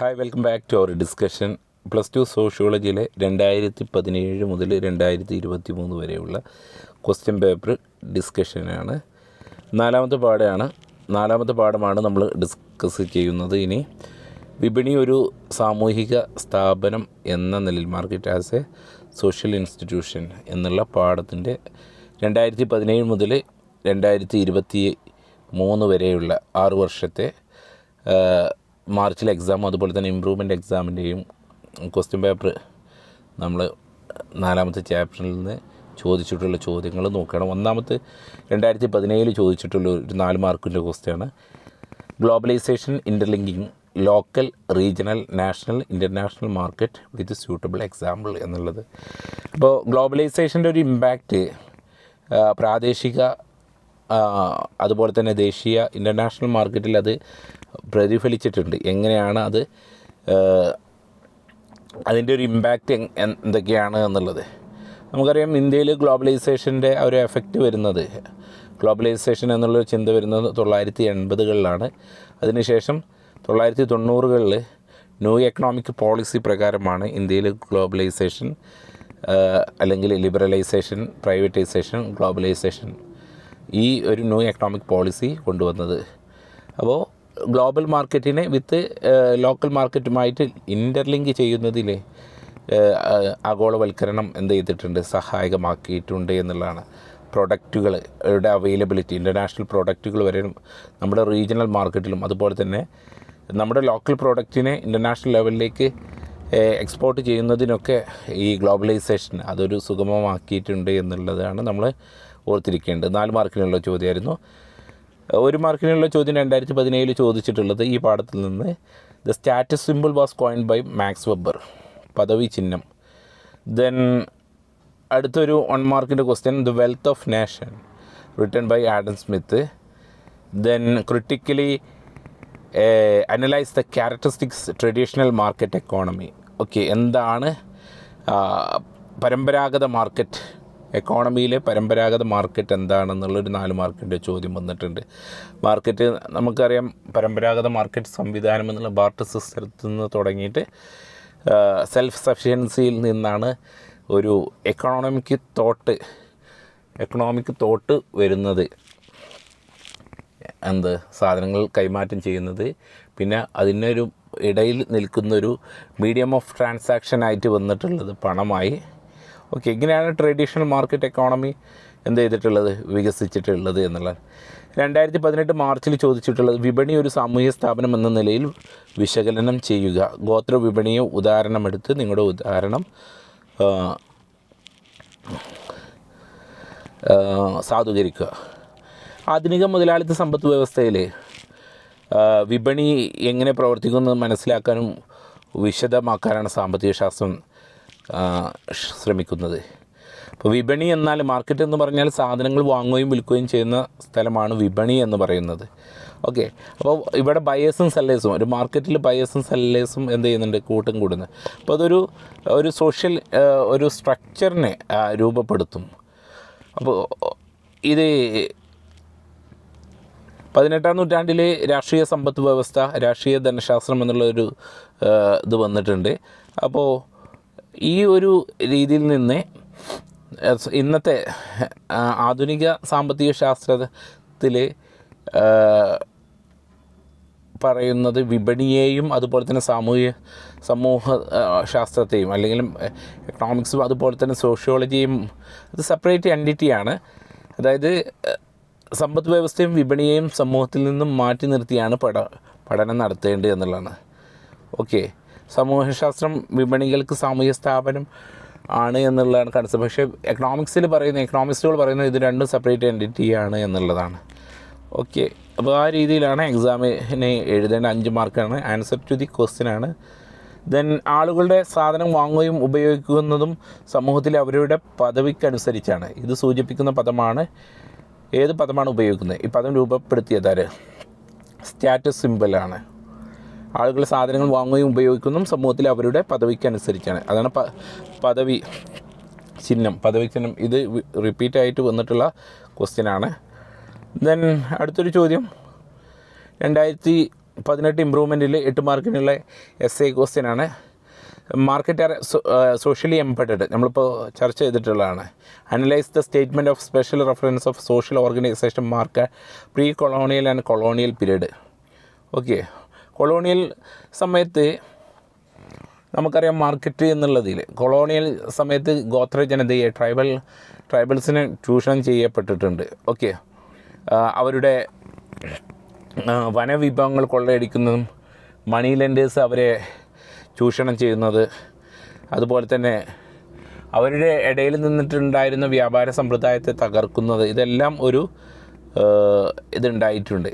Hi, welcome back to our discussion. +2 സോഷ്യോളജിയിലെ 2017 മുതൽ 2023 വരെയുള്ള ക്വസ്റ്റ്യൻ പേപ്പർ ഡിസ്കഷനാണ്. നാലാമത്തെ പാഠമാണ് നമ്മൾ ഡിസ്കസ് ചെയ്യുന്നത്. ഇനി വിപണി ഒരു സാമൂഹിക സ്ഥാപനം എന്ന നിലയിൽ, market as A social institution എന്നുള്ള പാഠത്തിൻ്റെ 2017 മുതൽ 2023 വരെയുള്ള 6 വർഷത്തെ മാർച്ചിലെ എക്സാം, അതുപോലെ തന്നെ ഇമ്പ്രൂവ്മെൻ്റ് എക്സാമിൻ്റെയും ക്വസ്റ്റ്യൻ പേപ്പർ നമ്മൾ 4ാമത്തെ ചാപ്റ്ററിൽ നിന്ന് ചോദിച്ചിട്ടുള്ള ചോദ്യങ്ങൾ നോക്കണം. 2017 ചോദിച്ചിട്ടുള്ള ഒരു 4 മാർക്കിൻ്റെ ക്വസ്റ്റ്യാണ്. Globalisation interlinking local, regional, national, international market with suitable example എന്നുള്ളത്. അപ്പോൾ ഗ്ലോബലൈസേഷൻ്റെ ഒരു ഇമ്പാക്റ്റ് പ്രാദേശിക, അതുപോലെ തന്നെ ദേശീയ, ഇൻ്റർനാഷണൽ മാർക്കറ്റിൽ അത് പ്രതിഫലിച്ചിട്ടുണ്ട്. എങ്ങനെയാണ് അത്, അതിൻ്റെ ഒരു ഇമ്പാക്റ്റ് എന്തൊക്കെയാണ് എന്നുള്ളത് നമുക്കറിയാം. ഇന്ത്യയിൽ ഗ്ലോബലൈസേഷൻ്റെ ഒരു എഫക്റ്റ് വരുന്നത്, ഗ്ലോബലൈസേഷൻ എന്നുള്ളൊരു ചിന്ത വരുന്നത് 1980-കളിലാണ്. അതിനുശേഷം 1990-കളിൽ ന്യൂ എക്കണോമിക് പോളിസി പ്രകാരമാണ് ഇന്ത്യയിൽ ഗ്ലോബലൈസേഷൻ അല്ലെങ്കിൽ ലിബറലൈസേഷൻ, പ്രൈവറ്റൈസേഷൻ, ഗ്ലോബലൈസേഷൻ, ഈ ഒരു ന്യൂ എക്കണോമിക് പോളിസി കൊണ്ടുവന്നത്. അപ്പോൾ ഗ്ലോബൽ മാർക്കറ്റിനെ വിത്ത് ലോക്കൽ മാർക്കറ്റുമായിട്ട് ഇൻ്റർലിങ്ക് ചെയ്യുന്നതിൽ ആഗോളവൽക്കരണം എന്ത് ചെയ്തിട്ടുണ്ട്, സഹായകമാക്കിയിട്ടുണ്ട് എന്നുള്ളതാണ്. പ്രൊഡക്റ്റുകളുടെ അവൈലബിലിറ്റി, ഇൻ്റർനാഷണൽ പ്രൊഡക്റ്റുകൾ വരെ നമ്മുടെ റീജിയണൽ മാർക്കറ്റിലും, അതുപോലെ തന്നെ നമ്മുടെ ലോക്കൽ പ്രോഡക്റ്റിനെ ഇൻ്റർനാഷണൽ ലെവലിലേക്ക് എക്സ്പോർട്ട് ചെയ്യുന്നതിനൊക്കെ ഈ ഗ്ലോബലൈസേഷൻ അതൊരു സുഗമമാക്കിയിട്ടുണ്ട് എന്നുള്ളതാണ് നമ്മൾ ഓർത്തിരിക്കേണ്ടത്. 4 മാർക്കിനുള്ള ചോദ്യമായിരുന്നു. 1 മാർക്കിനുള്ള ചോദ്യം 2017 ചോദിച്ചിട്ടുള്ളത് ഈ പാഠത്തിൽ നിന്ന്. The status symbol was coined by Max Weber, പദവി ചിഹ്നം. ദെൻ അടുത്തൊരു 1 മാർക്കിൻ്റെ question, the wealth of nation written by Adam Smith. Then critically analyse the characteristics traditional market economy. Okay, എന്താണ് പരമ്പരാഗത മാർക്കറ്റ്, എക്കോണമിയിലെ പരമ്പരാഗത മാർക്കറ്റ് എന്താണെന്നുള്ളൊരു 4 മാർക്കിൻ്റെ ചോദ്യം വന്നിട്ടുണ്ട്. മാർക്കറ്റ് നമുക്കറിയാം, പരമ്പരാഗത മാർക്കറ്റ് സംവിധാനം എന്നുള്ള ബാർട്ടർ സിസ്റ്റത്തിൽ നിന്ന് തുടങ്ങിയിട്ട് സെൽഫ് സഫിഷ്യൻസിയിൽ നിന്നാണ് ഒരു എക്കണോമിക് തോട്ട് വരുന്നത്. സാധനങ്ങൾ കൈമാറ്റം ചെയ്യുന്നത്, പിന്നെ അതിനൊരു ഇടയിൽ നിൽക്കുന്നൊരു മീഡിയം ഓഫ് ട്രാൻസാക്ഷൻ ആയിട്ട് വന്നിട്ടുള്ളത് പണമായി. ഓക്കെ, ഇങ്ങനെയാണ് ട്രഡീഷണൽ മാർക്കറ്റ് എക്കോണമി എന്ത് ചെയ്തിട്ടുള്ളത്, വികസിച്ചിട്ടുള്ളത് എന്നുള്ളത്. 2018 മാർച്ചിൽ ചോദിച്ചിട്ടുള്ളത്, വിപണി ഒരു സാമൂഹ്യ സ്ഥാപനം എന്ന നിലയിൽ വിശകലനം ചെയ്യുക. ഗോത്ര വിപണിയെ ഉദാഹരണമെടുത്ത് നിങ്ങളുടെ ഉദാഹരണം സാധൂകരിക്കുക. ആധുനിക മുതലാളിത്ത സമ്പദ് വ്യവസ്ഥയിൽ വിപണി എങ്ങനെ പ്രവർത്തിക്കുന്നത് മനസ്സിലാക്കാനും വിശദമാക്കാനാണ് സാമ്പത്തിക ശാസ്ത്രം ശ്രമിക്കുന്നത്. അപ്പോൾ വിപണി എന്നാൽ, മാർക്കറ്റ് എന്ന് പറഞ്ഞാൽ സാധനങ്ങൾ വാങ്ങുകയും വിൽക്കുകയും ചെയ്യുന്ന സ്ഥലമാണ് വിപണി എന്ന് പറയുന്നത്. ഓക്കെ, അപ്പോൾ ഇവിടെ ബയേഴ്സും സെല്ലേഴ്സും, ഒരു മാർക്കറ്റിൽ ബയേഴ്സും സെല്ലേഴ്സും എന്ത് ചെയ്യുന്നുണ്ട്, കൂട്ടം കൂടുന്നത്. അപ്പോൾ ഒരു സോഷ്യൽ ഒരു സ്ട്രക്ചറിനെ രൂപപ്പെടുത്തും. അപ്പോൾ ഇത് 18-ാം നൂറ്റാണ്ടിൽ രാഷ്ട്രീയ സമ്പദ് വ്യവസ്ഥ, രാഷ്ട്രീയ ധനശാസ്ത്രം എന്നുള്ളൊരു ഇത് വന്നിട്ടുണ്ട്. അപ്പോൾ ഈ ഒരു രീതിയിൽ നിന്ന് ഇന്നത്തെ ആധുനിക സാമ്പത്തിക ശാസ്ത്രത്തിൽ പറയുന്നത് വിപണിയെയും അതുപോലെ തന്നെ സമൂഹ ശാസ്ത്രത്തെയും, അല്ലെങ്കിൽ എക്കണോമിക്സും അതുപോലെ തന്നെ സോഷ്യോളജിയും, അത് സെപ്പറേറ്റ് എൻറ്റിറ്റിയാണ്. അതായത് സമ്പദ് വ്യവസ്ഥയും വിപണിയെയും സമൂഹത്തിൽ നിന്നും മാറ്റി നിർത്തിയാണ് പഠനം നടത്തേണ്ടത് എന്നുള്ളതാണ്. ഓക്കെ, സമൂഹശാസ്ത്രം വിപണികൾക്ക് സാമൂഹ്യ സ്ഥാപനം ആണ് എന്നുള്ളതാണ് കൺസെപ്റ്റ്. പക്ഷേ എക്കണോമിസ്റ്റുകൾ പറയുന്നത് ഇത് രണ്ടും സെപ്പറേറ്റ് എൻറ്റിറ്റിയാണ് എന്നുള്ളതാണ്. ഓക്കെ, അപ്പോൾ ആ രീതിയിലാണ് എക്സാമിന് എഴുതേണ്ട. 5 മാർക്കാണ്. ആൻസർ ടു ദി ക്വസ്റ്റ്യനാണ്. ദെൻ ആളുകളുടെ സാധനം വാങ്ങുകയും ഉപയോഗിക്കുന്നതും സമൂഹത്തിലെ അവരുടെ പദവിക്കനുസരിച്ചാണ്. ഇത് സൂചിപ്പിക്കുന്ന പദമാണ്. ഏത് പദമാണ് ഉപയോഗിക്കുന്നത്? ഈ പദം രൂപപ്പെടുത്തിയതാര്? സ്റ്റാറ്റസ് സിമ്പിളാണ്. ആളുകൾ സാധനങ്ങൾ വാങ്ങുകയും ഉപയോഗിക്കുന്നതും സമൂഹത്തിൽ അവരുടെ പദവിക്കനുസരിച്ചാണ്. അതാണ് പദവി ചിഹ്നം. ഇത് റിപ്പീറ്റായിട്ട് വന്നിട്ടുള്ള ക്വസ്റ്റ്യനാണ്. ദെൻ അടുത്തൊരു ചോദ്യം, 18 ഇമ്പ്രൂവ്മെൻറ്റിൽ 8 മാർക്കിനുള്ള essay ക്വസ്റ്റ്യനാണ്. മാർക്കറ്റ് ആർ സോഷ്യലി എംബഡഡ് നമ്മളിപ്പോൾ ചർച്ച ചെയ്തിട്ടുള്ളതാണ്. Analyse the statement of special reference of social organisation market pre colonial and colonial period. Okay, colonial സമയത്ത് നമുക്കറിയാം മാർക്കറ്റ് എന്നുള്ളതിൽ കൊളോണിയൽ സമയത്ത് ഗോത്ര ജനതയെ ട്രൈബൽസിന് ചൂഷണം ചെയ്യപ്പെട്ടിട്ടുണ്ട്. ഓക്കെ, അവരുടെ വനവിഭവങ്ങൾ കൊള്ളയടിക്കുന്നതും മണി ലെൻഡേഴ്സ് അവരെ ചൂഷണം ചെയ്യുന്നത്, അതുപോലെ തന്നെ അവരുടെ ഇടയിൽ നിന്നിട്ടുണ്ടായിരുന്ന വ്യാപാര സമ്പ്രദായത്തെ തകർക്കുന്നത്, ഇതെല്ലാം ഒരു ഇതുണ്ടായിട്ടുണ്ട്.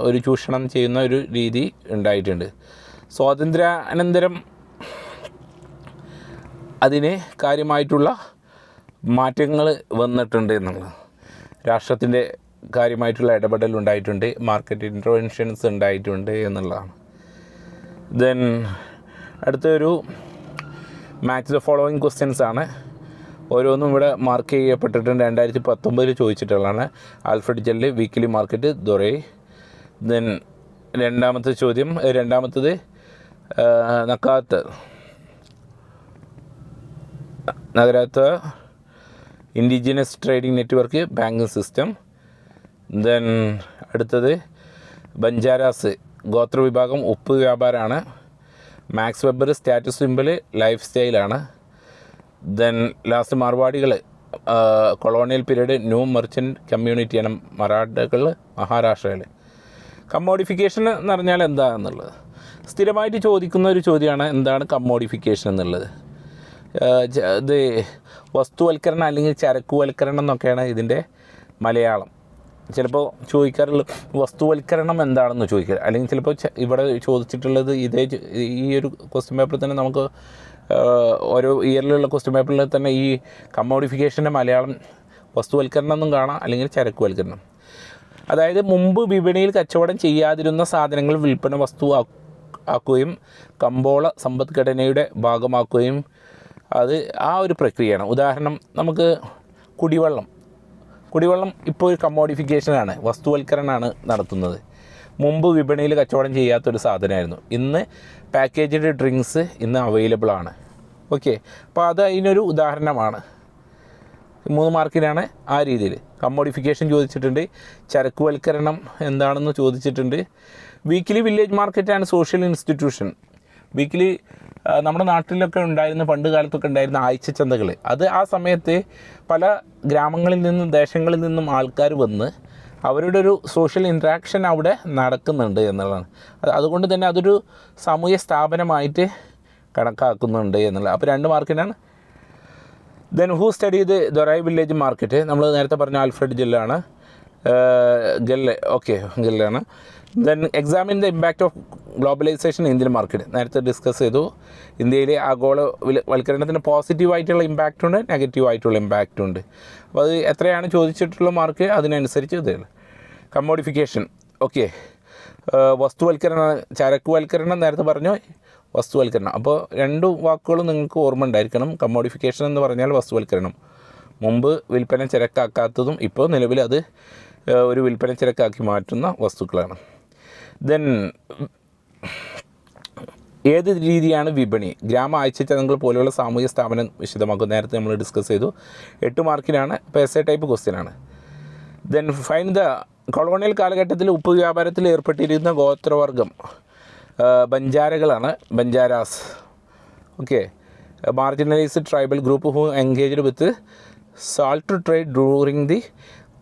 ഒരു ചൂഷണം ചെയ്യുന്ന ഒരു രീതി ഉണ്ടായിട്ടുണ്ട്. സ്വാതന്ത്ര്യാനന്തരം അതിന് കാര്യമായിട്ടുള്ള മാറ്റങ്ങൾ വന്നിട്ടുണ്ട് എന്നുള്ളത്. രാഷ്ട്രത്തിൻ്റെ കാര്യമായിട്ടുള്ള ഇടപെടൽ ഉണ്ടായിട്ടുണ്ട്, മാർക്കറ്റ് ഇൻ്റർവെൻഷൻസ് ഉണ്ടായിട്ടുണ്ട് എന്നുള്ളതാണ്. ദെൻ അടുത്തൊരു മാച്ച് ദ ഫോളോയിങ് ക്വസ്റ്റ്യൻസ് ആണ്. ഓരോന്നും ഇവിടെ മാർക്ക് ചെയ്യപ്പെട്ടിട്ടുണ്ട്. 2019 ചോദിച്ചിട്ടുള്ളതാണ്. Alfred Gell, weekly market, Dhorai. Then രണ്ടാമത്തത് നക്കാത്ത് നഗരാത്ത് indigenous trading network banking system. Then അടുത്തത് ബഞ്ചാരാസ് ഗോത്രവിഭാഗം ഉപ്പ് വ്യാപാരമാണ്. Max Weber status simple life സ്റ്റൈലാണ്. ദെൻ ലാസ്റ്റ് മാർവാടികൾ കൊളോണിയൽ പീരീഡ് ന്യൂ മെർച്ചൻ്റ് കമ്മ്യൂണിറ്റിയാണ് മറാഠകൾ മഹാരാഷ്ട്രയിൽ. കമ്മോഡിഫിക്കേഷൻ എന്ന് പറഞ്ഞാൽ എന്താണെന്നുള്ളത് സ്ഥിരമായിട്ട് ചോദിക്കുന്ന ഒരു ചോദ്യമാണ്. എന്താണ് കമ്മോഡിഫിക്കേഷൻ എന്നുള്ളത്? ഇത് വസ്തുവൽക്കരണം അല്ലെങ്കിൽ ചരക്കുവൽക്കരണം എന്നൊക്കെയാണ് ഇതിൻ്റെ മലയാളം. ചിലപ്പോൾ ചോദിക്കാറുള്ളത് വസ്തുവൽക്കരണം എന്താണെന്ന് ചോദിക്കുക, അല്ലെങ്കിൽ ചിലപ്പോൾ ഇവിടെ ചോദിച്ചിട്ടുള്ളത് ഈ ഒരു ക്വസ്റ്റ്യൻ പേപ്പറിൽ തന്നെ നമുക്ക് ഓരോ ഇയറിലുള്ള ക്വസ്റ്റ്യൻ പേപ്പറിൽ തന്നെ ഈ കമ്മോഡിഫിക്കേഷൻ്റെ മലയാളം വസ്തുവൽക്കരണം എന്നും കാണാം, അല്ലെങ്കിൽ ചരക്കുവൽക്കരണം. അതായത് മുമ്പ് വിപണിയിൽ കച്ചവടം ചെയ്യാതിരുന്ന സാധനങ്ങൾ വിൽപ്പന വസ്തു ആക്കുകയും കമ്പോള സമ്പദ്ഘടനയുടെ ഭാഗമാക്കുകയും അത് ആ ഒരു പ്രക്രിയയാണ്. ഉദാഹരണം നമുക്ക് കുടിവെള്ളം ഇപ്പോൾ ഒരു കമ്മോഡിഫിക്കേഷനാണ്, വസ്തുവൽക്കരണമാണ് നടത്തുന്നത്. മുമ്പ് വിപണിയിൽ കച്ചവടം ചെയ്യാത്തൊരു സാധനമായിരുന്നു, ഇന്ന് പാക്കേജ്ഡ് ഡ്രിങ്ക്സ് ഇന്ന് അവൈലബിൾ ആണ്. ഓക്കെ, അപ്പോൾ അത് അതിനൊരു ഉദാഹരണമാണ്. 3 മാർക്കിനാണ് ആ രീതിയിൽ. കമ്മോഡിഫിക്കേഷൻ ചോദിച്ചിട്ടുണ്ട്. ചരക്കുവൽക്കരണം എന്താണെന്ന് ചോദിച്ചിട്ടുണ്ട്. Weekly village market and social institution. Weekly നമ്മുടെ നാട്ടിലൊക്കെ ഉണ്ടായിരുന്ന പണ്ട് കാലത്തൊക്കെ ഉണ്ടായിരുന്ന ആഴ്ച ചന്തകൾ, അത് ആ സമയത്ത് പല ഗ്രാമങ്ങളിൽ നിന്നും ദേശങ്ങളിൽ നിന്നും ആൾക്കാർ വന്ന് അവരുടെ ഒരു സോഷ്യൽ ഇൻട്രാക്ഷൻ അവിടെ നടക്കുന്നുണ്ട് എന്നുള്ളതാണ്. അതുകൊണ്ട് തന്നെ അതൊരു സാമൂഹ്യ സ്ഥാപനമായിട്ട് കണക്കാക്കുന്നുണ്ട് എന്നുള്ളത്. അപ്പോൾ 2 മാർക്കിനാണ്. Then who study the Dhorai village market? നമ്മൾ നേരത്തെ പറഞ്ഞ ആൽഫ്രഡ് ജെല്ലാണ്. ഗെല്ലാണ്. Then examine the impact of globalisation Indian market. നേരത്തെ ഡിസ്കസ് ചെയ്തു. ഇന്ത്യയിലെ ആഗോള വൽക്കരണത്തിന് പോസിറ്റീവായിട്ടുള്ള ഇമ്പാക്റ്റ് ഉണ്ട്, നെഗറ്റീവായിട്ടുള്ള ഇമ്പാക്റ്റ് ഉണ്ട്. അപ്പോൾ അത് എത്രയാണ് ചോദിച്ചിട്ടുള്ള മാർക്ക് അതിനനുസരിച്ച് ഇത്. കമ്മോഡിഫിക്കേഷൻ ഓക്കെ. വസ്തുവൽക്കരണം, ചരക്കുവൽക്കരണം നേരത്തെ പറഞ്ഞു, വസ്തുവൽക്കരണം. അപ്പോൾ 2 വാക്കുകളും നിങ്ങൾക്ക് ഓർമ്മ ഉണ്ടായിരിക്കണം. കമ്മോഡിഫിക്കേഷൻ എന്ന് പറഞ്ഞാൽ വസ്തുവൽക്കരണം, മുമ്പ് വിൽപ്പന ചരക്കാക്കാത്തതും ഇപ്പോൾ നിലവിൽ അത് ഒരു വിൽപ്പന ചരക്കാക്കി മാറ്റുന്ന വസ്തുക്കളാണ്. ദെൻ ഏത് രീതിയാണ് വിപണി? ഗ്രാമ ആഴ്ചച്ചന്തകൾ പോലെയുള്ള സാമൂഹിക സ്ഥാപനം വിശദമാക്കും. നേരത്തെ നമ്മൾ ഡിസ്കസ് ചെയ്തു. 8 മാർക്കിനാണ്. ഇപ്പോൾ എസ്എ ടൈപ്പ് ക്വസ്റ്റ്യനാണ്. ദെൻ ഫൈൻ ദ കൊളോണിയൽ കാലഘട്ടത്തിൽ ഉപ്പ് വ്യാപാരത്തിൽ ഏർപ്പെട്ടിരുന്ന ഗോത്രവർഗം ബഞ്ചാരകളാണ്, Banjaras. Okay, marginalised tribal group who engaged with salt trade during the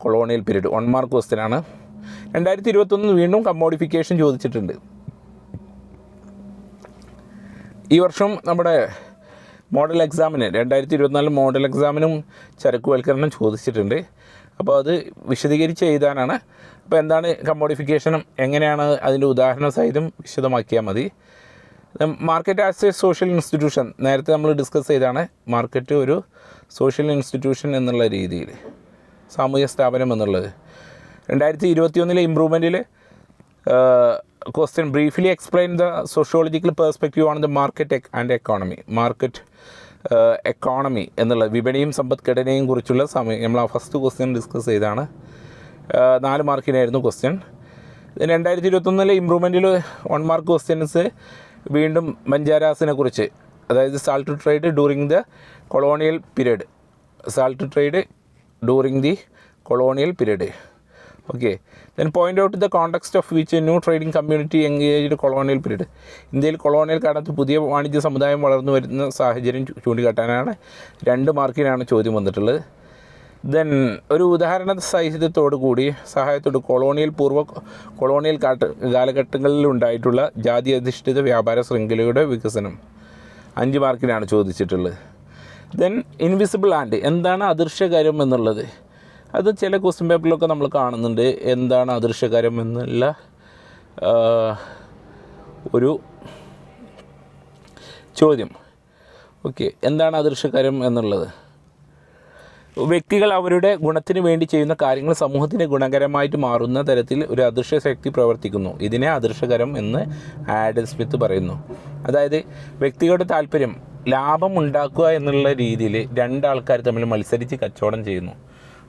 colonial period. 1 mark ക്വസ്റ്റ്യനാണ്. 2021 വീണ്ടും കമ്മോഡിഫിക്കേഷൻ ചോദിച്ചിട്ടുണ്ട്. ഈ വർഷം നമ്മുടെ മോഡൽ എക്സാമിന് 2024 മോഡൽ എക്സാമിനും ചരക്കുവൽക്കരണം ചോദിച്ചിട്ടുണ്ട്. അപ്പോൾ അത് വിശദീകരിച്ച് എഴുതാനാണ്. അപ്പോൾ എന്താണ് കമ്മോഡിഫിക്കേഷനും എങ്ങനെയാണ് അതിൻ്റെ ഉദാഹരണ സഹിതം വിശദമാക്കിയാൽ മതി. Market as A social institution നേരത്തെ നമ്മൾ ഡിസ്കസ് ചെയ്താണ്. മാർക്കറ്റ് ഒരു സോഷ്യൽ ഇൻസ്റ്റിറ്റ്യൂഷൻ എന്നുള്ള രീതിയിൽ, സാമൂഹ്യ സ്ഥാപനം എന്നുള്ളത്. 2021 ഇമ്പ്രൂവ്മെൻറ്റിൽ question briefly explain the sociological perspective on the market and economy. Market economy എന്നുള്ള വിപണിയും സമ്പദ്ഘടനയും കുറിച്ചുള്ള സമയം നമ്മൾ ആ ഫസ്റ്റ് ക്വസ്റ്റ്യൻ ഡിസ്കസ് ചെയ്താണ്. 4 മാർക്കിനായിരുന്നു ക്വസ്റ്റ്യൻ. 2021 ഇമ്പ്രൂവ്മെൻറ്റിൽ 1 മാർക്ക് ക്വസ്റ്റ്യൻസ് വീണ്ടും ബഞ്ചാരാസിനെ കുറിച്ച്, അതായത് salt trade during the colonial period, salt trade during the colonial period. Okay, then point out the context of which new trading community engaged colonial period. ഇന്ത്യയിൽ colonial കാലത്ത് പുതിയ വാണിജ്യ സമുദായം വളർന്നു വരുന്ന സാഹചര്യം ചൂണ്ടിക്കാട്ടാനാണ് 2 മാർക്കിനാണ് ചോദ്യം വന്നിട്ടുള്ളത്. ദെൻ ഒരു ഉദാഹരണ സഹിതത്തോടു കൂടി സഹായത്തോട് കൊളോണിയൽ കാലഘട്ടങ്ങളിൽ ഉണ്ടായിട്ടുള്ള ജാതി അധിഷ്ഠിത വ്യാപാര ശൃംഖലയുടെ വികസനം 5 മാർക്കിനാണ് ചോദിച്ചിട്ടുള്ളത്. ദെൻ ഇൻവിസിബിൾ ആൻഡ്, എന്താണ് അദൃശ്യകാര്യം എന്നുള്ളത്, അത് ചില ക്വസ്റ്റ്യൻ പേപ്പറിലൊക്കെ നമ്മൾ കാണുന്നുണ്ട്. എന്താണ് അദൃശ്യകാര്യം എന്നുള്ള ഒരു ചോദ്യം. ഓക്കെ, എന്താണ് അദൃശ്യകാര്യം എന്നുള്ളത്? വ്യക്തികൾ അവരുടെ ഗുണത്തിന് വേണ്ടി ചെയ്യുന്ന കാര്യങ്ങൾ സമൂഹത്തിന് ഗുണകരമായിട്ട് മാറുന്ന തരത്തിൽ ഒരു അദൃശ്യ ശക്തി പ്രവർത്തിക്കുന്നു. ഇതിനെ അദൃശ്യകരം എന്ന് ആഡം സ്മിത്ത് പറയുന്നു. അതായത് വ്യക്തികളുടെ താല്പര്യം ലാഭം ഉണ്ടാക്കുക എന്നുള്ള രീതിയിൽ 2 ആൾക്കാർ തമ്മിൽ മത്സരിച്ച് കച്ചവടം ചെയ്യുന്നു.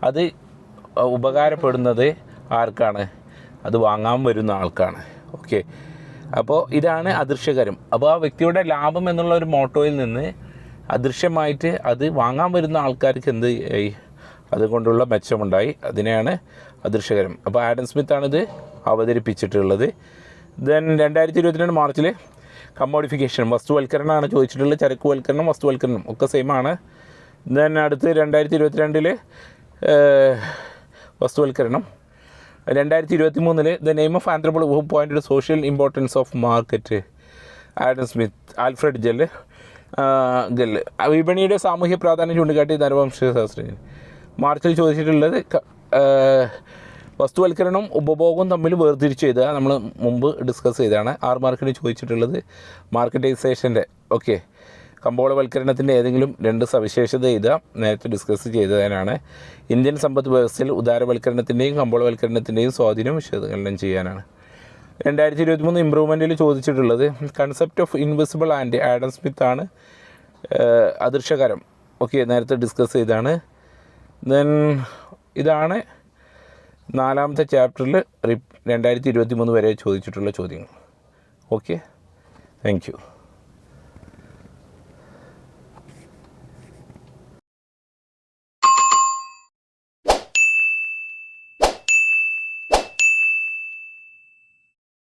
അത് ഉപകാരപ്പെടുന്നത് ആർക്കാണ്? അത് വാങ്ങാൻ വരുന്ന ആൾക്കാണ്. ഓക്കെ, അപ്പോൾ ഇതാണ് അദൃശ്യകരം. അപ്പോൾ ആ വ്യക്തിയുടെ ലാഭം എന്നുള്ള ഒരു മോട്ടോയിൽ നിന്ന് അദൃശ്യമായിട്ട് അത് വാങ്ങാൻ വരുന്ന ആൾക്കാർക്ക് എന്ത് അതുകൊണ്ടുള്ള മെച്ചമുണ്ടായി. അതിനെയാണ് അദൃശ്യകരം. അപ്പോൾ ആഡം സ്മിത്താണിത് അവതരിപ്പിച്ചിട്ടുള്ളത്. ദെൻ 2022 മാർച്ചിൽ കമ്മോഡിഫിക്കേഷൻ, വസ്തുവൽക്കരണമാണ് ചോദിച്ചിട്ടുള്ളത്. ചരക്കുവൽക്കരണം, വസ്തുവൽക്കരണം ഒക്കെ സെയിമാണ്. ദെൻ അടുത്ത് 2022 വസ്തുവൽക്കരണം. 2023 the name of anthropology who pointed social importance of market, Adam Smith. Alfred Gell. വിപണിയുടെ സാമൂഹ്യ പ്രാധാന്യം ചൂണ്ടിക്കാട്ടി നരവംശാസ്ത്രജ്ഞൻ. മാർച്ചിൽ ചോദിച്ചിട്ടുള്ളത് വസ്തുവൽക്കരണവും ഉപഭോഗവും തമ്മിൽ വേർതിരിച്ച് ചെയ്താൽ നമ്മൾ മുമ്പ് ഡിസ്കസ് ചെയ്തതാണ്. 6 മാർക്കിന് ചോദിച്ചിട്ടുള്ളത് മാർക്കറ്റൈസേഷൻ്റെ. ഓക്കെ, കമ്പോളവൽക്കരണത്തിൻ്റെ ഏതെങ്കിലും 2 സവിശേഷത എഴുതുക, നേരത്തെ ഡിസ്കസ് ചെയ്തതിനാണ്. ഇന്ത്യൻ സമ്പദ് വ്യവസ്ഥയിൽ ഉദാരവൽക്കരണത്തിൻ്റെയും കമ്പോളവൽക്കരണത്തിൻ്റെയും സ്വാധീനം വിശകലനം ചെയ്യാനാണ്. 2023 ഇമ്പ്രൂവ്മെൻറ്റിൽ ചോദിച്ചിട്ടുള്ളത് concept of invisible hand, Adam സ്മിത്താണ് അദൃശ്യകരം. ഓക്കെ, നേരത്തെ ഡിസ്കസ് ചെയ്താണ്. ദെൻ ഇതാണ് 4ാമത്തെ ചാപ്റ്ററിൽ 2023 വരെ ചോദിച്ചിട്ടുള്ള ചോദ്യങ്ങൾ. Okay, thank U.